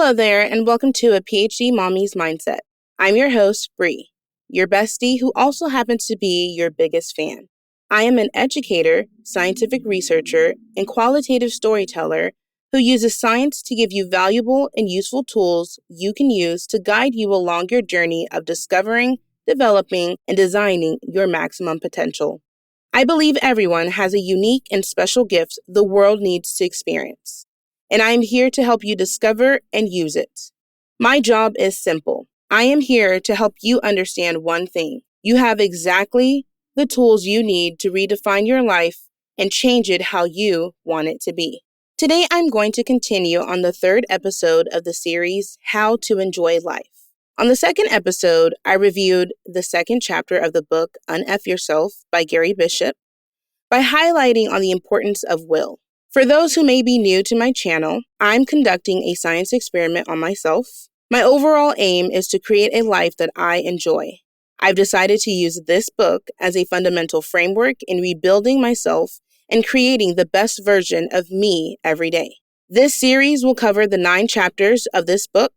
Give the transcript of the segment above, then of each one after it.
Hello there, and welcome to a PhD Mommy's Mindset. I'm your host, Bree, your bestie who also happens to be your biggest fan. I am an educator, scientific researcher, and qualitative storyteller who uses science to give you valuable and useful tools you can use to guide you along your journey of discovering, developing, and designing your maximum potential. I believe everyone has a unique and special gift the world needs to experience, and I am here to help you discover and use it. My job is simple. I am here to help you understand one thing. You have exactly the tools you need to redefine your life and change it how you want it to be. Today, I'm going to continue on the third episode of the series, How to Enjoy Life. On the second episode, I reviewed the second chapter of the book, Uneff Yourself by Gary Bishop, by highlighting on the importance of will. For those who may be new to my channel, I'm conducting a science experiment on myself. My overall aim is to create a life that I enjoy. I've decided to use this book as a fundamental framework in rebuilding myself and creating the best version of me every day. This series will cover the 9 chapters of this book,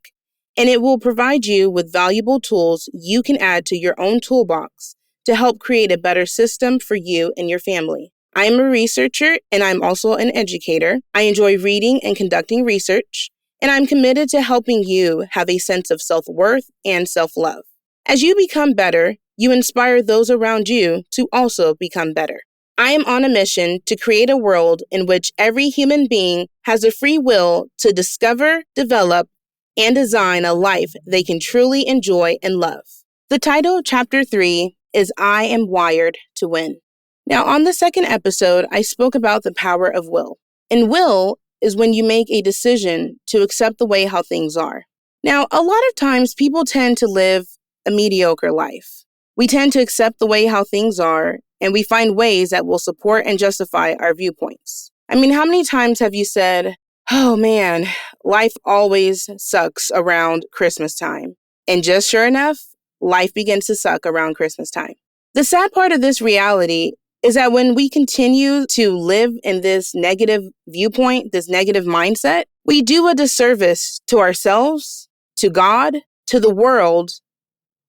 and it will provide you with valuable tools you can add to your own toolbox to help create a better system for you and your family. I am a researcher, and I'm also an educator. I enjoy reading and conducting research, and I'm committed to helping you have a sense of self-worth and self-love. As you become better, you inspire those around you to also become better. I am on a mission to create a world in which every human being has a free will to discover, develop, and design a life they can truly enjoy and love. The title of Chapter 3 is I Am Wired to Win. Now, on the second episode, I spoke about the power of will. And will is when you make a decision to accept the way how things are. Now, a lot of times people tend to live a mediocre life. We tend to accept the way how things are, and we find ways that will support and justify our viewpoints. I mean, how many times have you said, oh man, life always sucks around Christmas time? And just sure enough, life begins to suck around Christmas time. The sad part of this reality is that when we continue to live in this negative viewpoint, this negative mindset, we do a disservice to ourselves, to God, to the world,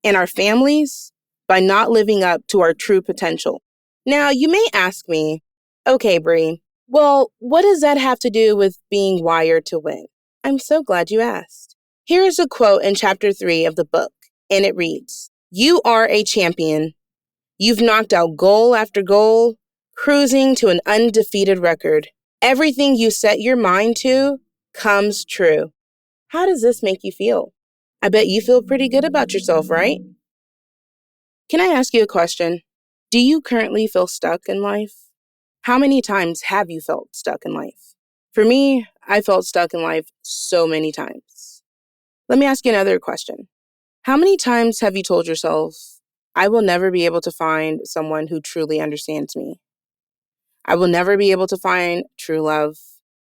and our families by not living up to our true potential. Now, you may ask me, okay, Bree, well, what does that have to do with being wired to win? I'm so glad you asked. Here is a quote in Chapter 3 of the book, and it reads, "You are a champion. You've knocked out goal after goal, cruising to an undefeated record. Everything you set your mind to comes true." How does this make you feel? I bet you feel pretty good about yourself, right? Can I ask you a question? Do you currently feel stuck in life? How many times have you felt stuck in life? For me, I felt stuck in life so many times. Let me ask you another question. How many times have you told yourself, I will never be able to find someone who truly understands me? I will never be able to find true love.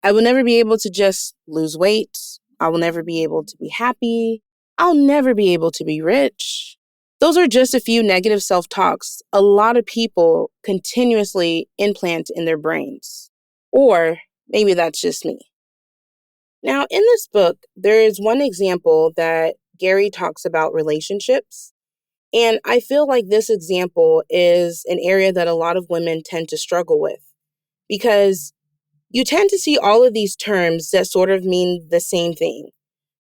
I will never be able to just lose weight. I will never be able to be happy. I'll never be able to be rich. Those are just a few negative self-talks a lot of people continuously implant in their brains. Or maybe that's just me. Now, in this book, there is one example that Gary talks about relationships. And I feel like this example is an area that a lot of women tend to struggle with because you tend to see all of these terms that sort of mean the same thing.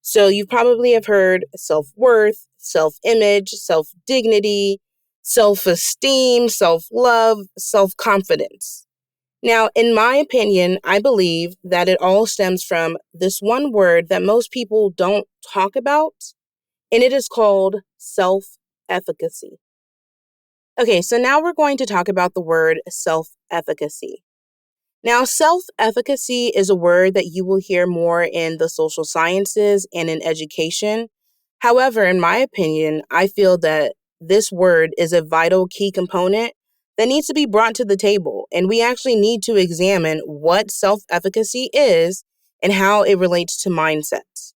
So you probably have heard self-worth, self-image, self-dignity, self-esteem, self-love, self-confidence. Now, in my opinion, I believe that it all stems from this one word that most people don't talk about, and it is called self-efficacy. Okay, so now we're going to talk about the word self-efficacy. Now, self-efficacy is a word that you will hear more in the social sciences and in education. However, in my opinion, I feel that this word is a vital key component that needs to be brought to the table, and we actually need to examine what self-efficacy is and how it relates to mindset.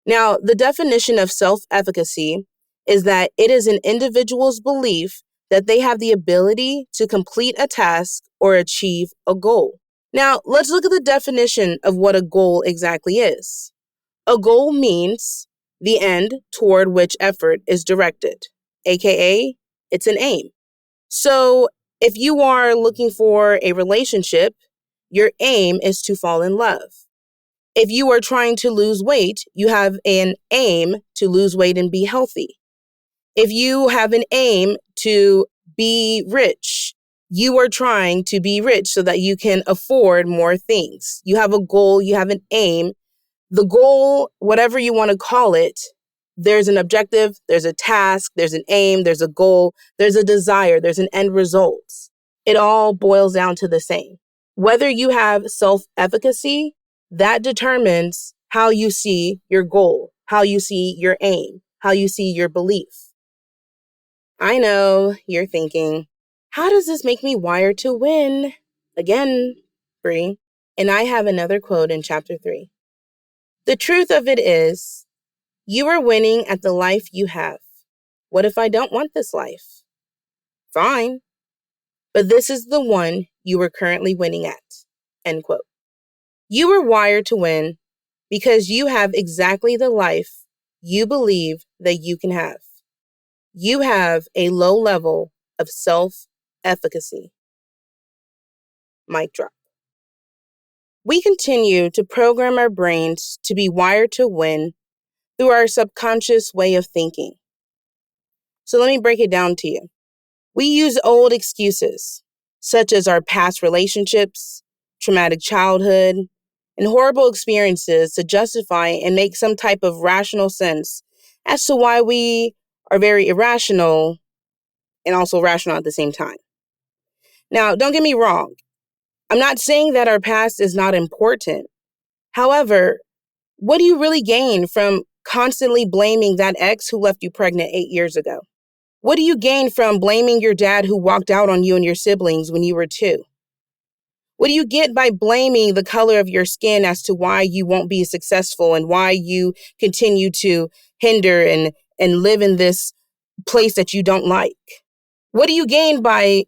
Now, the definition of self-efficacy is that it is an individual's belief that they have the ability to complete a task or achieve a goal. Now, let's look at the definition of what a goal exactly is. A goal means the end toward which effort is directed, aka it's an aim. So if you are looking for a relationship, your aim is to fall in love. If you are trying to lose weight, you have an aim to lose weight and be healthy. If you have an aim to be rich, you are trying to be rich so that you can afford more things. You have a goal, you have an aim. The goal, whatever you want to call it, there's an objective, there's a task, there's an aim, there's a goal, there's a desire, there's an end result. It all boils down to the same. Whether you have self-efficacy, that determines how you see your goal, how you see your aim, how you see your belief. I know you're thinking, how does this make me wired to win? Again, Bree. And I have another quote in chapter 3. The truth of it is, you are winning at the life you have. What if I don't want this life? Fine. But this is the one you are currently winning at. End quote. You are wired to win because you have exactly the life you believe that you can have. You have a low level of self-efficacy. Mic drop. We continue to program our brains to be wired to win through our subconscious way of thinking. So let me break it down to you. We use old excuses, such as our past relationships, traumatic childhood, and horrible experiences to justify and make some type of rational sense as to why we are very irrational and also rational at the same time. Now, don't get me wrong. I'm not saying that our past is not important. However, what do you really gain from constantly blaming that ex who left you pregnant 8 years ago? What do you gain from blaming your dad who walked out on you and your siblings when you were 2? What do you get by blaming the color of your skin as to why you won't be successful and why you continue to hinder and live in this place that you don't like? What do you gain by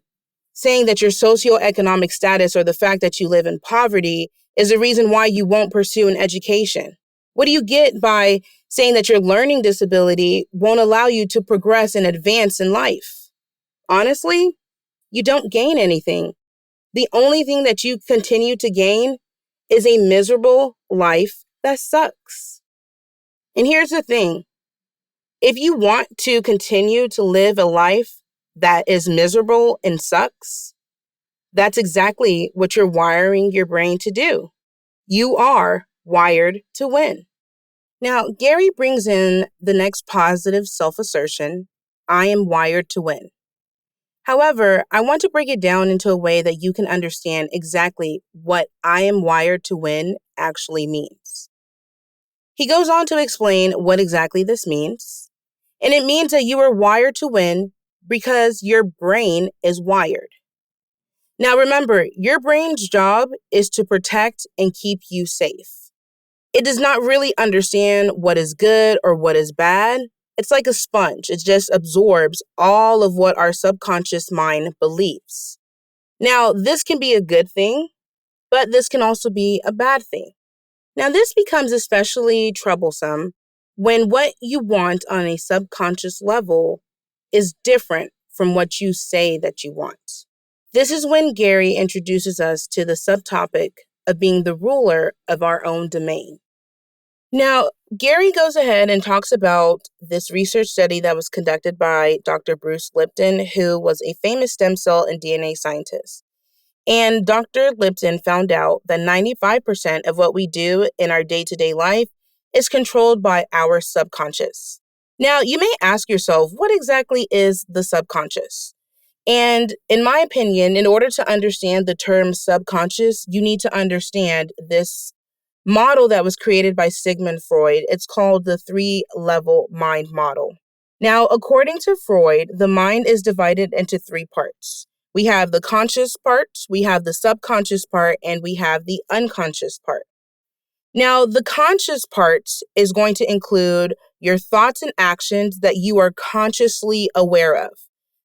saying that your socioeconomic status or the fact that you live in poverty is the reason why you won't pursue an education? What do you get by saying that your learning disability won't allow you to progress and advance in life? Honestly, you don't gain anything. The only thing that you continue to gain is a miserable life that sucks. And here's the thing. If you want to continue to live a life that is miserable and sucks, that's exactly what you're wiring your brain to do. You are wired to win. Now, Gary brings in the next positive self-assertion, I am wired to win. However, I want to break it down into a way that you can understand exactly what I am wired to win actually means. He goes on to explain what exactly this means, and it means that you are wired to win because your brain is wired. Now remember, your brain's job is to protect and keep you safe. It does not really understand what is good or what is bad. It's like a sponge. It just absorbs all of what our subconscious mind believes. Now, this can be a good thing, but this can also be a bad thing. Now, this becomes especially troublesome when what you want on a subconscious level is different from what you say that you want. This is when Gary introduces us to the subtopic of being the ruler of our own domain. Now, Gary goes ahead and talks about this research study that was conducted by Dr. Bruce Lipton, who was a famous stem cell and DNA scientist. And Dr. Lipton found out that 95% of what we do in our day-to-day life is controlled by our subconscious. Now, you may ask yourself, what exactly is the subconscious? And in my opinion, in order to understand the term subconscious, you need to understand this model that was created by Sigmund Freud. It's called the 3-level mind model. Now, according to Freud, the mind is divided into 3 parts. We have the conscious part, we have the subconscious part, and we have the unconscious part. Now, the conscious part is going to include your thoughts and actions that you are consciously aware of.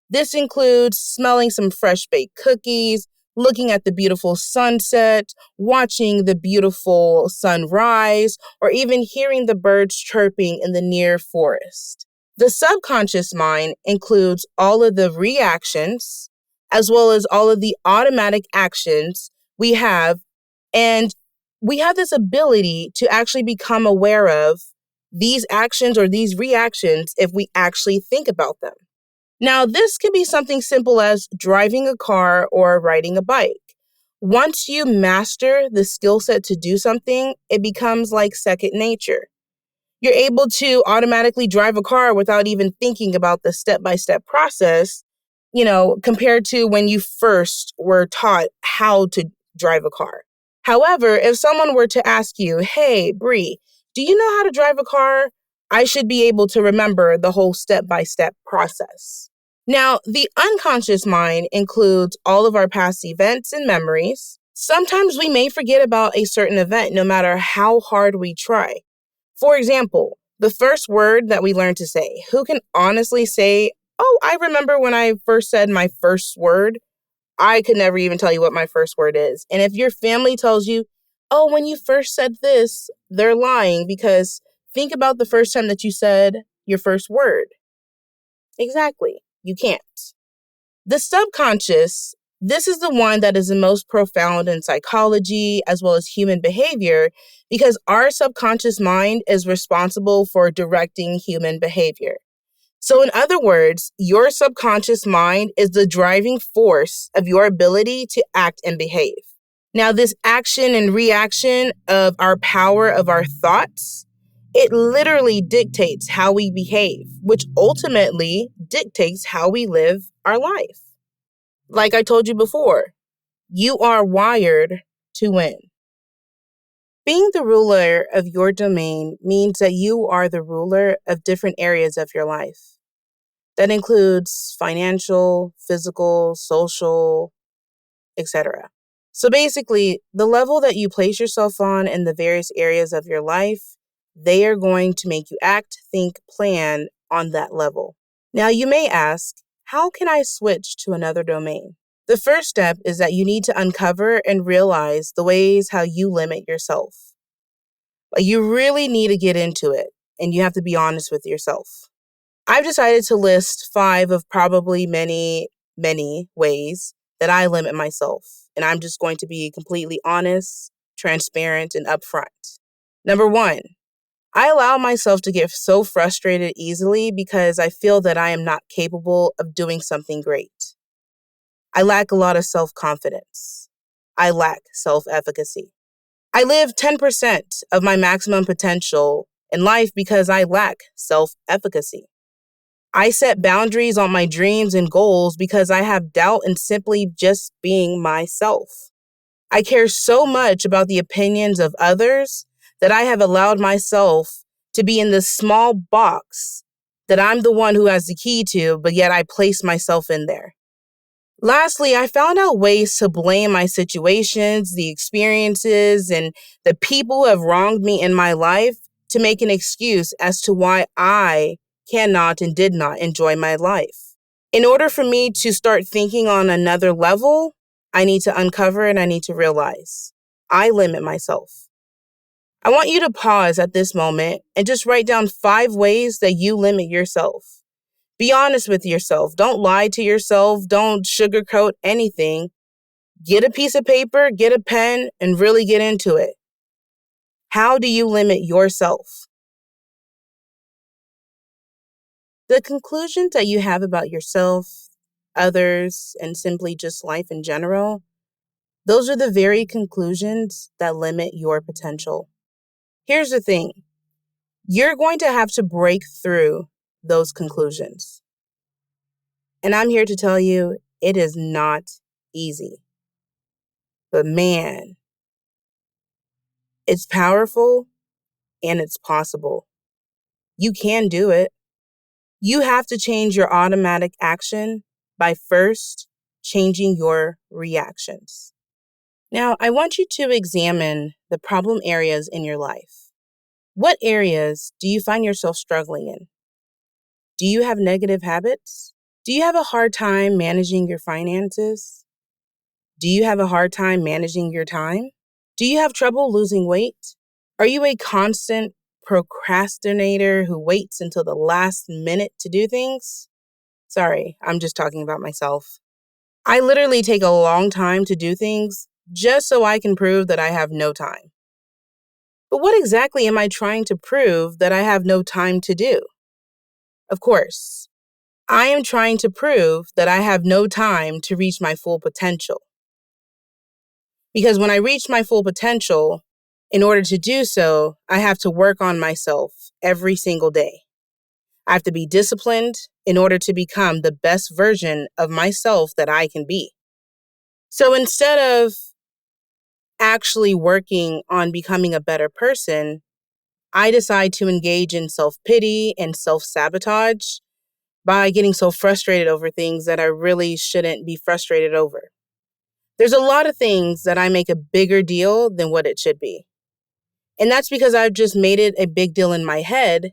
This includes smelling some fresh baked cookies, looking at the beautiful sunset, watching the beautiful sunrise, or even hearing the birds chirping in the near forest. The subconscious mind includes all of the reactions as well as all of the automatic actions we have, and we have this ability to actually become aware of these actions or these reactions if we actually think about them. Now, this could be something simple as driving a car or riding a bike. Once you master the skill set to do something, it becomes like second nature. You're able to automatically drive a car without even thinking about the step-by-step process, compared to when you first were taught how to drive a car. However, if someone were to ask you, hey, Bree, do you know how to drive a car? I should be able to remember the whole step-by-step process. Now, the unconscious mind includes all of our past events and memories. Sometimes we may forget about a certain event no matter how hard we try. For example, the first word that we learn to say. Who can honestly say, oh, I remember when I first said my first word? I could never even tell you what my first word is. And if your family tells you, oh, when you first said this, they're lying, because think about the first time that you said your first word. Exactly. You can't. The subconscious, this is the one that is the most profound in psychology as well as human behavior, because our subconscious mind is responsible for directing human behavior. So in other words, your subconscious mind is the driving force of your ability to act and behave. Now, this action and reaction of our power of our thoughts, it literally dictates how we behave, which ultimately dictates how we live our life. Like I told you before, you are wired to win. Being the ruler of your domain means that you are the ruler of different areas of your life. That includes financial, physical, social, etc. So basically, the level that you place yourself on in the various areas of your life, they are going to make you act, think, plan on that level. Now, you may ask, how can I switch to another domain? The first step is that you need to uncover and realize the ways how you limit yourself. You really need to get into it, and you have to be honest with yourself. I've decided to list 5 of probably many, many ways that I limit myself. And I'm just going to be completely honest, transparent, and upfront. Number 1, I allow myself to get so frustrated easily because I feel that I am not capable of doing something great. I lack a lot of self-confidence. I lack self-efficacy. I live 10% of my maximum potential in life because I lack self-efficacy. I set boundaries on my dreams and goals because I have doubt in simply just being myself. I care so much about the opinions of others that I have allowed myself to be in this small box that I'm the one who has the key to, but yet I place myself in there. Lastly, I found out ways to blame my situations, the experiences, and the people who have wronged me in my life to make an excuse as to why I cannot and did not enjoy my life. In order for me to start thinking on another level, I need to uncover and I need to realize I limit myself. I want you to pause at this moment and just write down 5 ways that you limit yourself. Be honest with yourself. Don't lie to yourself. Don't sugarcoat anything. Get a piece of paper, get a pen, and really get into it. How do you limit yourself? The conclusions that you have about yourself, others, and simply just life in general, those are the very conclusions that limit your potential. Here's the thing. You're going to have to break through those conclusions. And I'm here to tell you, it is not easy. But man, it's powerful and it's possible. You can do it. You have to change your automatic action by first changing your reactions. Now, I want you to examine the problem areas in your life. What areas do you find yourself struggling in? Do you have negative habits? Do you have a hard time managing your finances? Do you have a hard time managing your time? Do you have trouble losing weight? Are you a constant procrastinator who waits until the last minute to do things? Sorry, I'm just talking about myself. I literally take a long time to do things just so I can prove that I have no time. But what exactly am I trying to prove that I have no time to do? Of course, I am trying to prove that I have no time to reach my full potential. Because when I reach my full potential, in order to do so, I have to work on myself every single day. I have to be disciplined in order to become the best version of myself that I can be. So instead of actually working on becoming a better person, I decide to engage in self-pity and self-sabotage by getting so frustrated over things that I really shouldn't be frustrated over. There's a lot of things that I make a bigger deal than what it should be. And that's because I've just made it a big deal in my head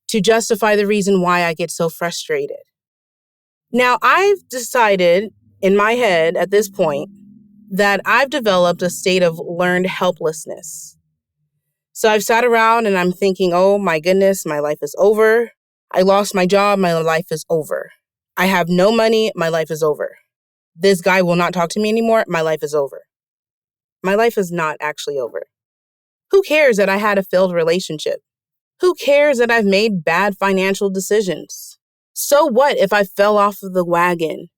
to justify the reason why I get so frustrated. Now, I've decided in my head at this point that I've developed a state of learned helplessness. So I've sat around and I'm thinking, oh my goodness, my life is over. I lost my job, my life is over. I have no money, my life is over. This guy will not talk to me anymore, my life is over. My life is not actually over. Who cares that I had a failed relationship? Who cares that I've made bad financial decisions? So what if I fell off of the wagon?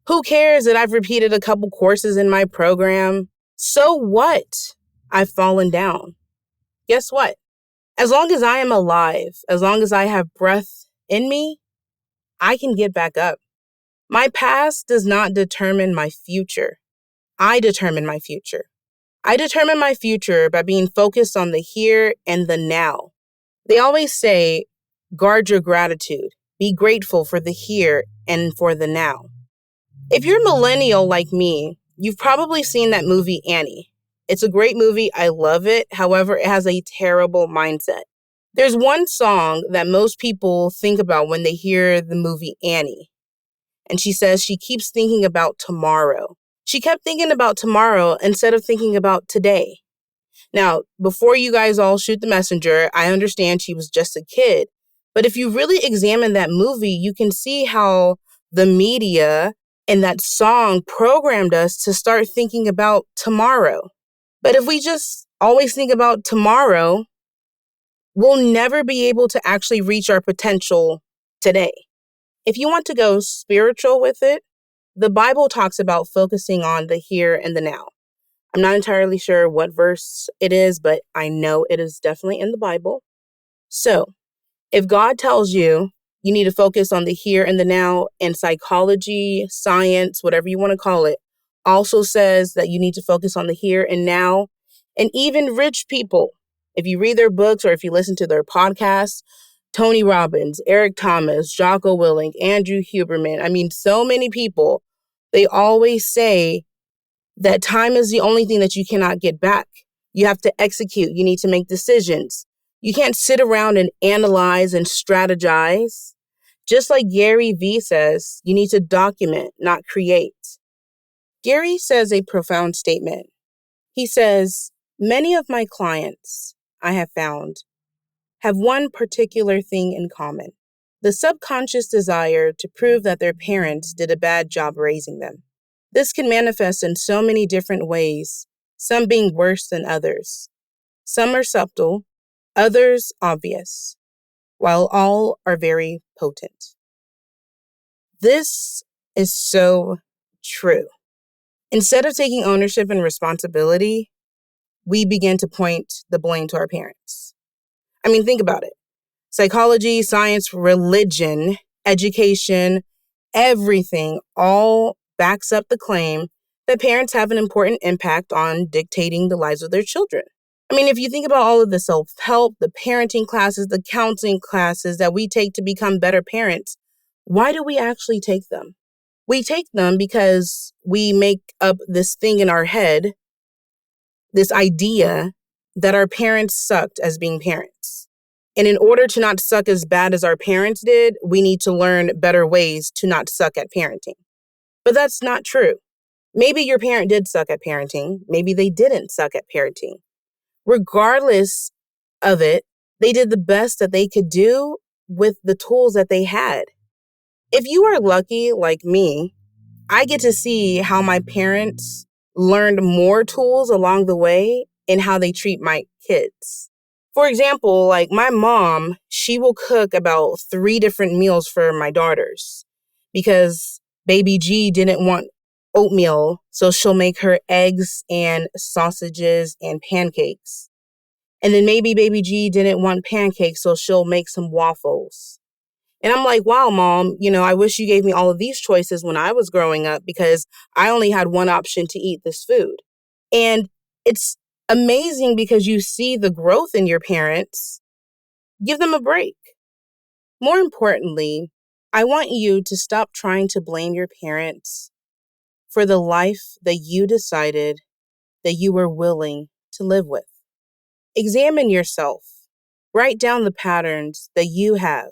Who cares that I've repeated a couple courses in my program? So what? I've fallen down. Guess what? As long as I am alive, as long as I have breath in me, I can get back up. My past does not determine my future. I determine my future. I determine my future by being focused on the here and the now. They always say, guard your gratitude. Be grateful for the here and for the now. If you're a millennial like me, you've probably seen that movie Annie. It's a great movie. I love it. However, it has a terrible mindset. There's one song that most people think about when they hear the movie Annie. And she says she keeps thinking about tomorrow. She kept thinking about tomorrow instead of thinking about today. Now, before you guys all shoot the messenger, I understand she was just a kid. But if you really examine that movie, you can see how the media and that song programmed us to start thinking about tomorrow. But if we just always think about tomorrow, we'll never be able to actually reach our potential today. If you want to go spiritual with it, the Bible talks about focusing on the here and the now. I'm not entirely sure what verse it is, but I know it is definitely in the Bible. So, if God tells you you need to focus on the here and the now, and psychology, science, whatever you want to call it, also says that you need to focus on the here and now, and even rich people, if you read their books or if you listen to their podcasts, Tony Robbins, Eric Thomas, Jocko Willink, Andrew Huberman, so many people, they always say that time is the only thing that you cannot get back. You have to execute. You need to make decisions. You can't sit around and analyze and strategize. Just like Gary Vee says, you need to document, not create. Gary says a profound statement. He says, many of my clients, I have found, have one particular thing in common: the subconscious desire to prove that their parents did a bad job raising them. This can manifest in so many different ways, some being worse than others. Some are subtle, others obvious, while all are very potent. This is so true. Instead of taking ownership and responsibility, we begin to point the blame to our parents. Think about it. Psychology, science, religion, education, everything all backs up the claim that parents have an important impact on dictating the lives of their children. If you think about all of the self-help, the parenting classes, the counseling classes that we take to become better parents, why do we actually take them? We take them because we make up this thing in our head, this idea that our parents sucked as being parents. And in order to not suck as bad as our parents did, we need to learn better ways to not suck at parenting. But that's not true. Maybe your parent did suck at parenting. Maybe they didn't suck at parenting. Regardless of it, they did the best that they could do with the tools that they had. If you are lucky like me, I get to see how my parents learned more tools along the way in how they treat my kids. For example, like my mom, she will cook about 3 different meals for my daughters because baby G didn't want oatmeal, so she'll make her eggs and sausages and pancakes. And then maybe baby G didn't want pancakes, so she'll make some waffles. And I'm like, wow, mom, I wish you gave me all of these choices when I was growing up because I only had one option to eat this food. And it's amazing because you see the growth in your parents. Give them a break. More importantly, I want you to stop trying to blame your parents for the life that you decided that you were willing to live with. Examine yourself. Write down the patterns that you have.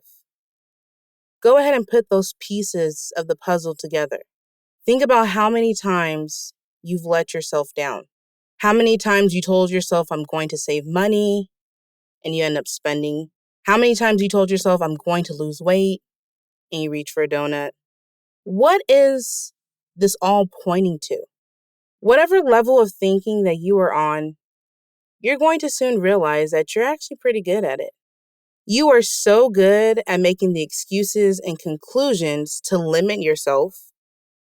Go ahead and put those pieces of the puzzle together. Think about how many times you've let yourself down. How many times you told yourself, I'm going to save money, and you end up spending. How many times you told yourself, I'm going to lose weight, and you reach for a donut. What is this all pointing to? Whatever level of thinking that you are on, you're going to soon realize that you're actually pretty good at it. You are so good at making the excuses and conclusions to limit yourself.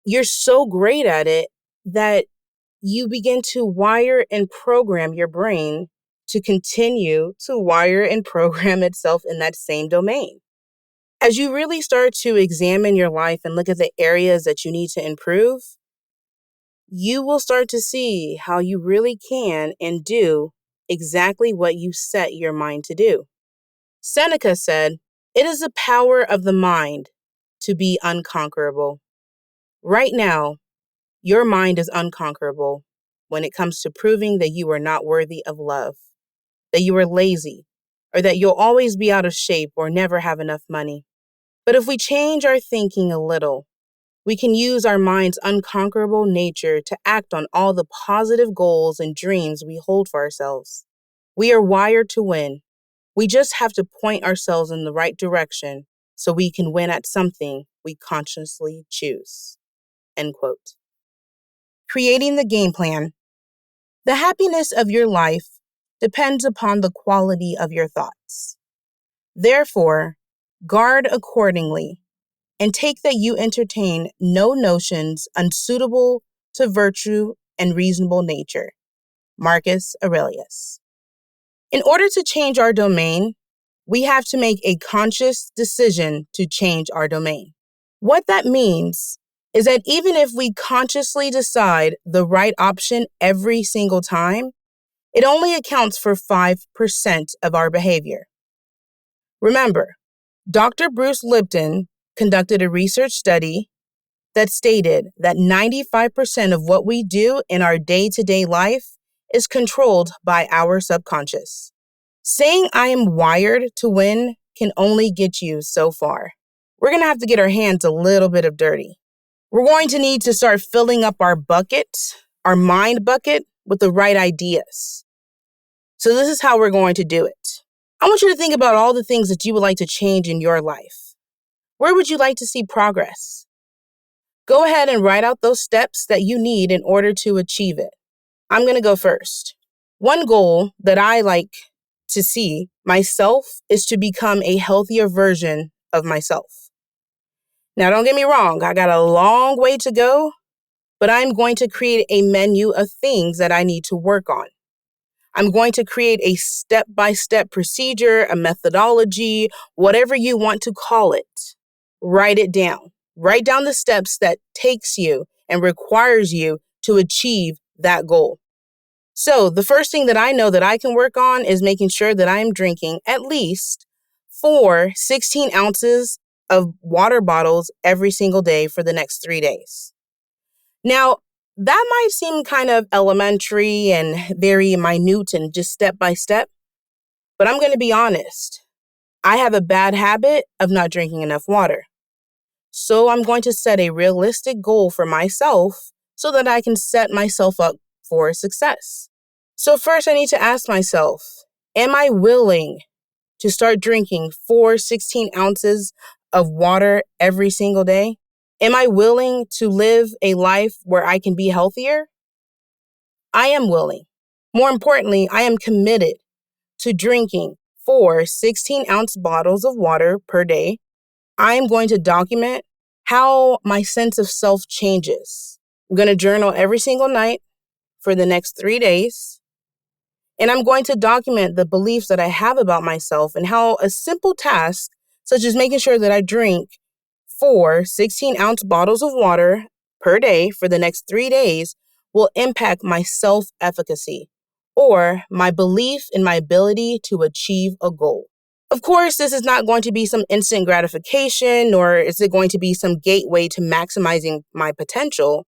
You're so great at it that you begin to wire and program your brain to continue to wire and program itself in that same domain. As you really start to examine your life and look at the areas that you need to improve, you will start to see how you really can and do exactly what you set your mind to do. Seneca said, "It is the power of the mind to be unconquerable." Right now, your mind is unconquerable when it comes to proving that you are not worthy of love, that you are lazy, or that you'll always be out of shape or never have enough money. But if we change our thinking a little, we can use our mind's unconquerable nature to act on all the positive goals and dreams we hold for ourselves. We are wired to win. We just have to point ourselves in the right direction so we can win at something we consciously choose. End quote. Creating the game plan. The happiness of your life depends upon the quality of your thoughts. Therefore, guard accordingly and take that you entertain no notions unsuitable to virtue and reasonable nature. Marcus Aurelius. In order to change our domain, we have to make a conscious decision to change our domain. What that means is that even if we consciously decide the right option every single time, it only accounts for 5% of our behavior. Remember, Dr. Bruce Lipton conducted a research study that stated that 95% of what we do in our day-to-day life is controlled by our subconscious. Saying I am wired to win can only get you so far. We're going to have to get our hands a little bit of dirty. We're going to need to start filling up our bucket, our mind bucket, with the right ideas. So this is how we're going to do it. I want you to think about all the things that you would like to change in your life. Where would you like to see progress? Go ahead and write out those steps that you need in order to achieve it. I'm going to go first. One goal that I like to see myself is to become a healthier version of myself. Now, don't get me wrong, I got a long way to go, but I'm going to create a menu of things that I need to work on. I'm going to create a step-by-step procedure, a methodology, whatever you want to call it. Write it down. Write down the steps that takes you and requires you to achieve that goal. So the first thing that I know that I can work on is making sure that I am drinking at least 4 16 ounces of water bottles every single day for the next 3 days. Now, that might seem kind of elementary and very minute and just step by step, but I'm going to be honest. I have a bad habit of not drinking enough water. So I'm going to set a realistic goal for myself so that I can set myself up for success. So first I need to ask myself, am I willing to start drinking 16 ounces of water every single day? Am I willing to live a life where I can be healthier? I am willing. More importantly, I am committed to drinking 16-ounce bottles of water per day. I am going to document how my sense of self changes. I'm going to journal every single night for the next 3 days. And I'm going to document the beliefs that I have about myself and how a simple task, such as making sure that I drink 16-ounce bottles of water per day for the next 3 days, will impact my self-efficacy, or my belief in my ability to achieve a goal. Of course, this is not going to be some instant gratification, nor is it going to be some gateway to maximizing my potential.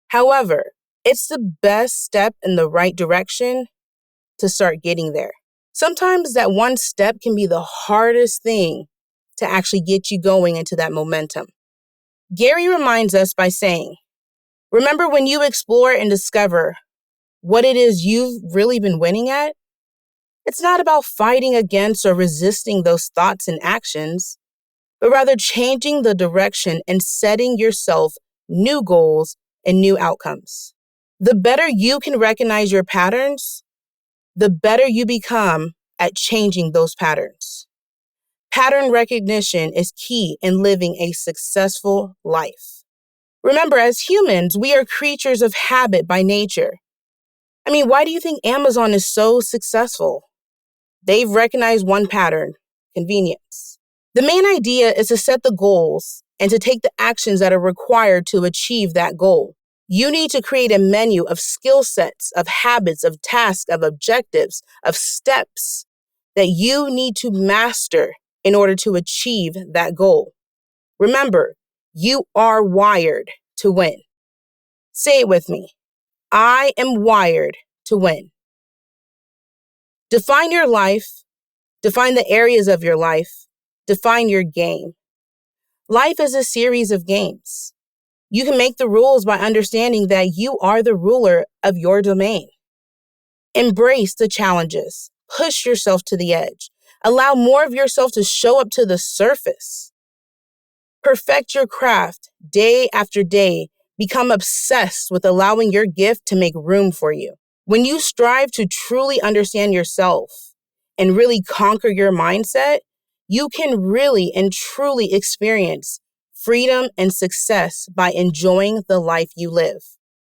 However, it's the best step in the right direction to start getting there. Sometimes that one step can be the hardest thing to actually get you going into that momentum. Gary reminds us by saying, remember when you explore and discover what it is you've really been winning at? It's not about fighting against or resisting those thoughts and actions, but rather changing the direction and setting yourself new goals and new outcomes. The better you can recognize your patterns, the better you become at changing those patterns. Pattern recognition is key in living a successful life. Remember, as humans, we are creatures of habit by nature. Why do you think Amazon is so successful? They've recognized one pattern: convenience. The main idea is to set the goals and to take the actions that are required to achieve that goal. You need to create a menu of skill sets, of habits, of tasks, of objectives, of steps that you need to master in order to achieve that goal. Remember, you are wired to win. Say it with me. I am wired to win. Define your life. Define the areas of your life. Define your game. Life is a series of games. You can make the rules by understanding that you are the ruler of your domain. Embrace the challenges. Push yourself to the edge. Allow more of yourself to show up to the surface. Perfect your craft day after day. Become obsessed with allowing your gift to make room for you. When you strive to truly understand yourself and really conquer your mindset, you can really and truly experience freedom and success by enjoying the life you live.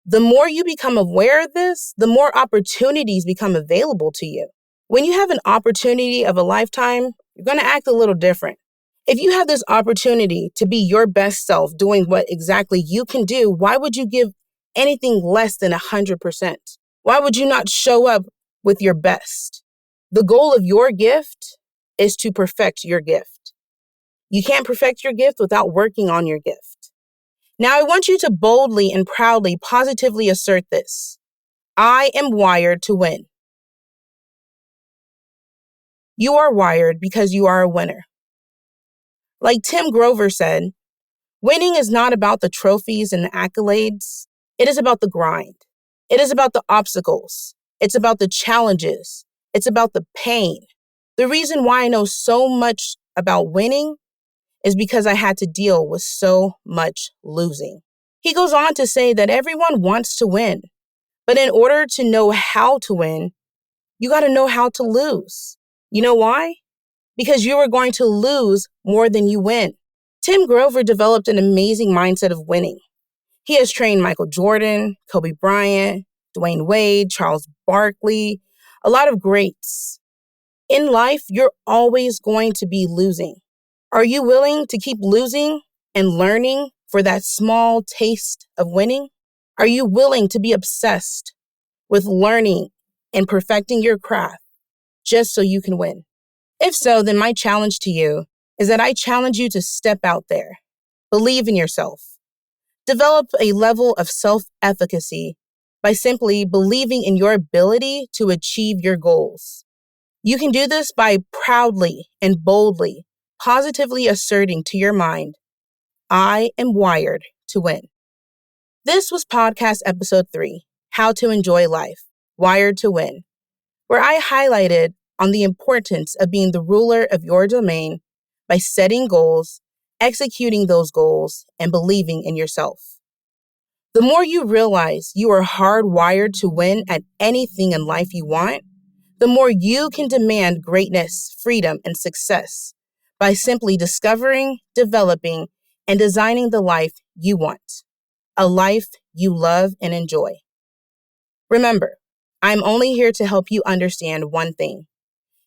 The more you become aware of this, the more opportunities become available to you. When you have an opportunity of a lifetime, you're going to act a little different. If you have this opportunity to be your best self doing what exactly you can do, why would you give anything less than 100%? Why would you not show up with your best? The goal of your gift is to perfect your gift. You can't perfect your gift without working on your gift. Now, I want you to boldly and proudly, positively assert this. I am wired to win. You are wired because you are a winner. Like Tim Grover said, winning is not about the trophies and the accolades. It is about the grind. It is about the obstacles. It's about the challenges. It's about the pain. The reason why I know so much about winning is because I had to deal with so much losing. He goes on to say that everyone wants to win, but in order to know how to win, you got to know how to lose. You know why? Because you are going to lose more than you win. Tim Grover developed an amazing mindset of winning. He has trained Michael Jordan, Kobe Bryant, Dwayne Wade, Charles Barkley, a lot of greats. In life, you're always going to be losing. Are you willing to keep losing and learning for that small taste of winning? Are you willing to be obsessed with learning and perfecting your craft just so you can win? If so, then my challenge to you is that I challenge you to step out there, believe in yourself, develop a level of self-efficacy by simply believing in your ability to achieve your goals. You can do this by proudly and boldly, positively asserting to your mind, I am wired to win. This was podcast episode 3, How to Enjoy Life, Wired to Win, where I highlighted on the importance of being the ruler of your domain by setting goals, executing those goals, and believing in yourself. The more you realize you are hardwired to win at anything in life you want, the more you can demand greatness, freedom, and success by simply discovering, developing, and designing the life you want, a life you love and enjoy. Remember, I'm only here to help you understand one thing.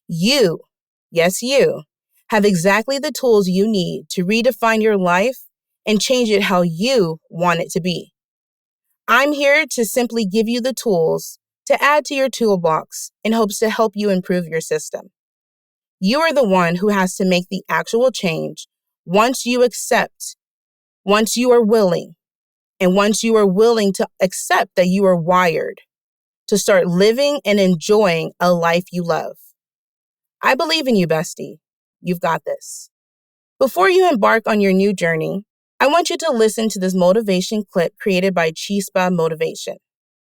You, yes, you, have exactly the tools you need to redefine your life and change it how you want it to be. I'm here to simply give you the tools to add to your toolbox in hopes to help you improve your system. You are the one who has to make the actual change once you accept, once you are willing, and once you are willing to accept that you are wired to start living and enjoying a life you love. I believe in you, bestie. You've got this. Before you embark on your new journey, I want you to listen to this motivation clip created by Chispa Motivation.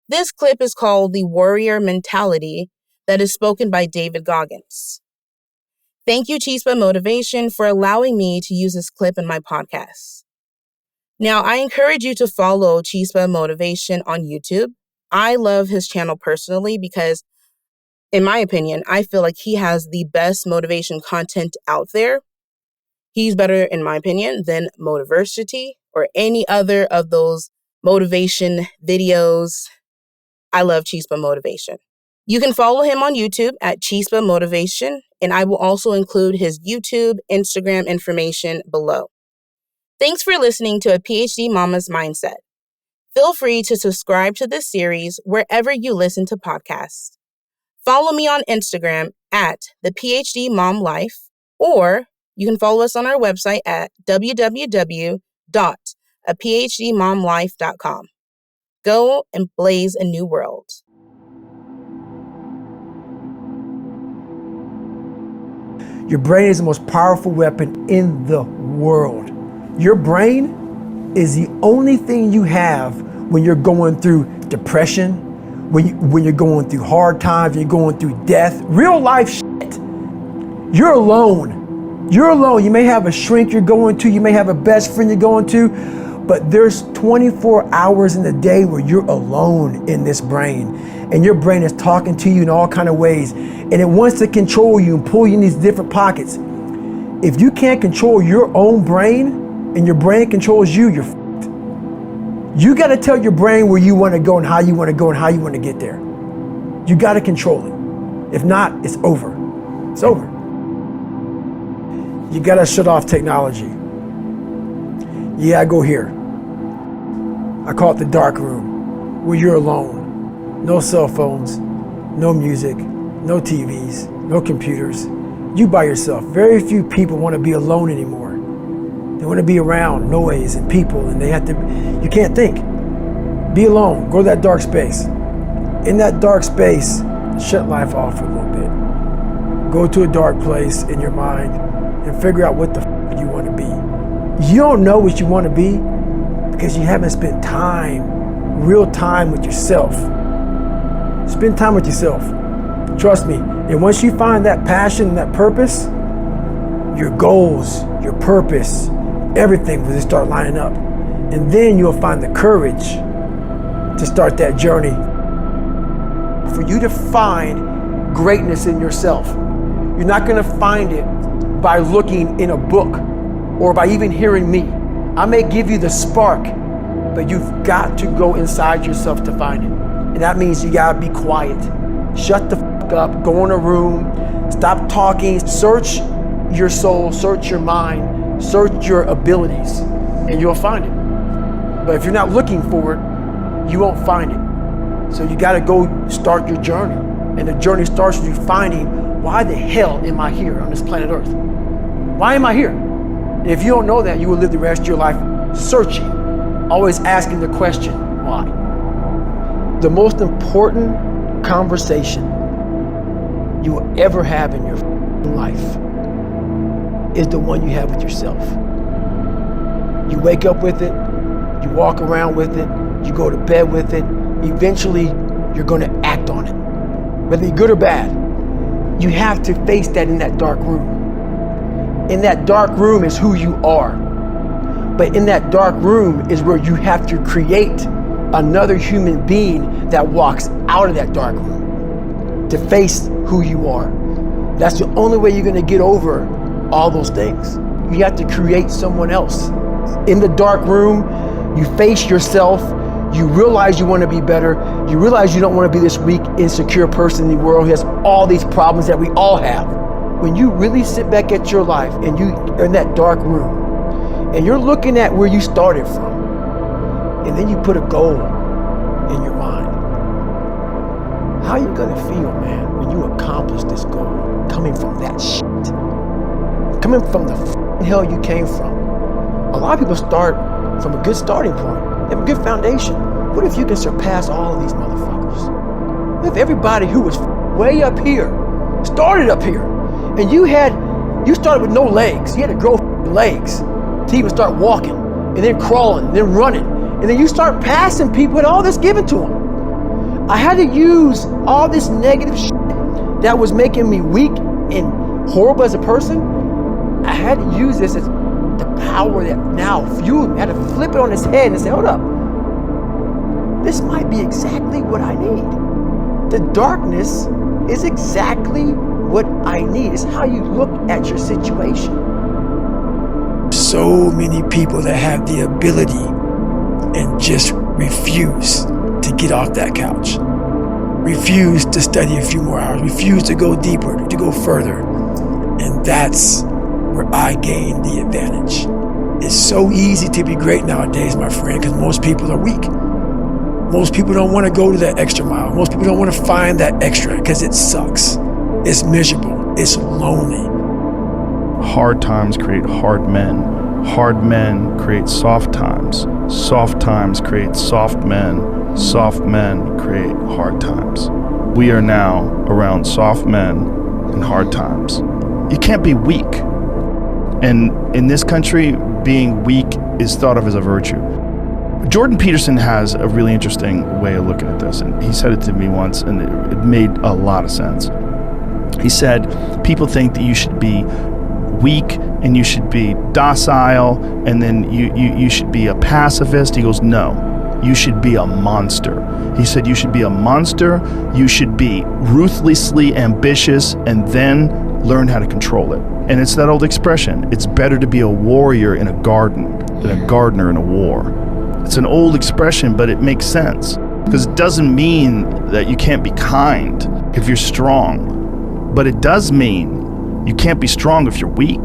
This clip is called The Warrior Mentality that is spoken by David Goggins. Thank you, Chispa Motivation, for allowing me to use this clip in my podcast. Now, I encourage you to follow Chispa Motivation on YouTube. I love his channel personally because, in my opinion, I feel like he has the best motivation content out there. He's better, in my opinion, than Motiversity or any other of those motivation videos. I love Chispa Motivation. You can follow him on YouTube at Chispa Motivation, and I will also include his YouTube, Instagram information below. Thanks for listening to A PhD Mama's Mindset. Feel free to subscribe to this series wherever you listen to podcasts. Follow me on Instagram at The PhD Mom Life, or you can follow us on our website at www.aphdmomlife.com. Go and blaze a new world. Your brain is the most powerful weapon in the world. Your brain is the only thing you have when you're going through depression, when you're going through hard times, when you're going through death, real life shit. You're alone. You're alone. You may have a shrink you're going to, you may have a best friend you're going to, but there's 24 hours in the day where you're alone in this brain, and your brain is talking to you in all kinds of ways, and it wants to control you and pull you in these different pockets. If you can't control your own brain and your brain controls you, you're f***ed. You got to tell your brain where you want to go and how you want to go and how you want to get there. You got to control it. If not, it's over. It's over. You got to shut off technology. You got to go here. I call it the dark room, where you're alone. No cell phones, no music, no TVs, no computers. You by yourself. Very few people want to be alone anymore. They want to be around noise and people, and you can't think. Be alone. Go to that dark space. In that dark space, shut life off for a little bit. Go to a dark place in your mind and figure out what the f you want to be. You don't know what you want to be because you haven't spent time, real time with yourself. Spend time with yourself. Trust me. And once you find that passion and that purpose, your goals, your purpose, everything will just start lining up. And then you'll find the courage to start that journey. For you to find greatness in yourself, you're not going to find it by looking in a book or by even hearing me. I may give you the spark, but you've got to go inside yourself to find it. And that means you got to be quiet. Shut the f up, go in a room, stop talking, search your soul, search your mind, search your abilities, and you'll find it. But if you're not looking for it, you won't find it. So you got to go start your journey. And the journey starts with you finding, why the hell am I here on this planet Earth? Why am I here? And if you don't know that, you will live the rest of your life searching, always asking the question, why? The most important conversation you will ever have in your life is the one you have with yourself. You wake up with it, you walk around with it, you go to bed with it. Eventually, you're going to act on it, whether it's good or bad. You have to face that in that dark room. In that dark room is who you are. But in that dark room is where you have to create another human being that walks out of that dark room to face who you are. That's the only way you're going to get over all those things. You have to create someone else. In the dark room, you face yourself. You realize you want to be better. You realize you don't want to be this weak, insecure person in the world who has all these problems that we all have. When you really sit back at your life and you're in that dark room and you're looking at where you started from, and then you put a goal in your mind, how are you going to feel, man, when you accomplish this goal coming from that shit? Coming from the hell you came from. A lot of people start from a good starting point. They have a good foundation. What if you can surpass all of these motherfuckers? What if everybody who was way up here started up here, and you started with no legs. You had to grow legs to even start walking, and then crawling, and then running, and then you start passing people with all this given to them. I had to use all this negative shit that was making me weak and horrible as a person. I had to use this as the power that now fueled me. I had to flip it on its head and say, hold up, this might be exactly what I need. The darkness is exactly what I need. It's how you look at your situation. So many people that have the ability and just refuse to get off that couch. Refuse to study a few more hours. Refuse to go deeper, to go further. And that's where I gain the advantage. It's so easy to be great nowadays, my friend, because most people are weak. Most people don't want to go to that extra mile. Most people don't want to find that extra because it sucks. It's miserable. It's lonely. Hard times create hard men. Hard men create soft times. Soft times create soft men. Soft men create hard times. We are now around soft men and hard times. You can't be weak. And in this country, being weak is thought of as a virtue. Jordan Peterson has a really interesting way of looking at this, and he said it to me once, and it made a lot of sense. He said, people think that you should be weak and you should be docile, and then you should be a pacifist. He goes, no, you should be a monster. He said you should be a monster, you should be ruthlessly ambitious, and then learn how to control it. And it's that old expression, it's better to be a warrior in a garden than a gardener in a war. It's an old expression, but it makes sense, because it doesn't mean that you can't be kind if you're strong, but it does mean you can't be strong if you're weak.